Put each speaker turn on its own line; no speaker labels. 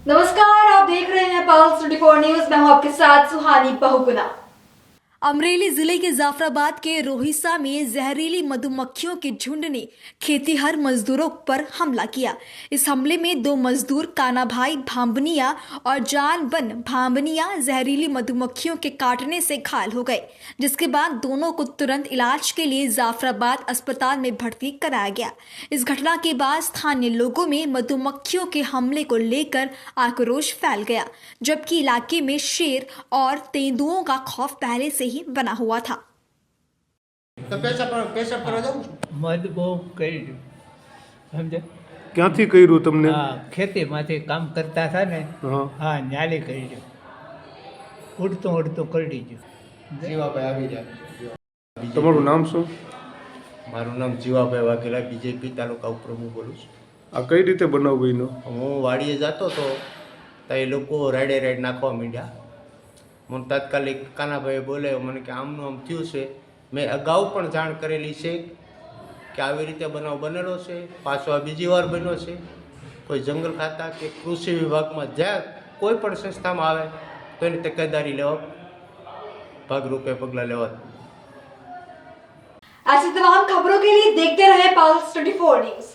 नमस्कार, आप देख रहे हैं पल्स 24 न्यूज। मैं हूं आपके साथ सुहानी बहुगुना। अमरेली जिले के जाफराबाद के रोहिसा में जहरीली मधुमक्खियों के झुंड ने खेतीहर मजदूरों पर हमला किया। इस हमले में 2 मजदूर कानाभाई भांबनिया और जानबन भांबनिया जहरीली मधुमक्खियों के काटने से घायल हो गए, जिसके बाद दोनों को तुरंत इलाज के लिए जाफराबाद अस्पताल में भर्ती कराया गया। इस घटना के बाद स्थानीय लोगों में मधुमक्खियों के हमले को लेकर आक्रोश फैल गया, जबकि इलाके में शेर और तेंदुओं का खौफ पहले से ही बना हुआ था।
तो पेशाब કરવા જાઉં
મધ બહુ કર્યું સમજે
ક્યાંથી કર્યું તમને?
હા ખેતીમાંથી કામ કરતા હતા ને
હા.
હા ન્યાલી કર્યું ઉડતું ઉડતું કરી ગયું
જીવાભાઈ આવી જાય
તમારું નામ શું?
મારું નામ જીવાભાઈ વાઘેલા, બીજેપી તાલુકા ઉપપ્રમુખ બોલું છું।
આ કઈ રીતે બનાવ બન્યો?
હું વાડીએ જતો તો એ લોકો રાઈડે નાખવા માંડ્યા। મને તાત્કાલિક કાનાભાઈએ બોલાવ્યો, મને કે આમનું આમ થયું છે। મેં અગાઉ પણ જાણ કરેલી છે કે આવી રીતે બનાવ બનેલો છે, પાછો આ બીજી વાર બન્યો છે। કોઈ જંગલ ખાતા કે કૃષિ વિભાગમાં જ્યાં કોઈ પણ સંસ્થામાં આવે તો એની તકેદારી લેવા ભાગરૂપે પગલાં લેવા।
ऐसी तमाम खबरों के लिए देखते रहे पल्स 24 न्यूज।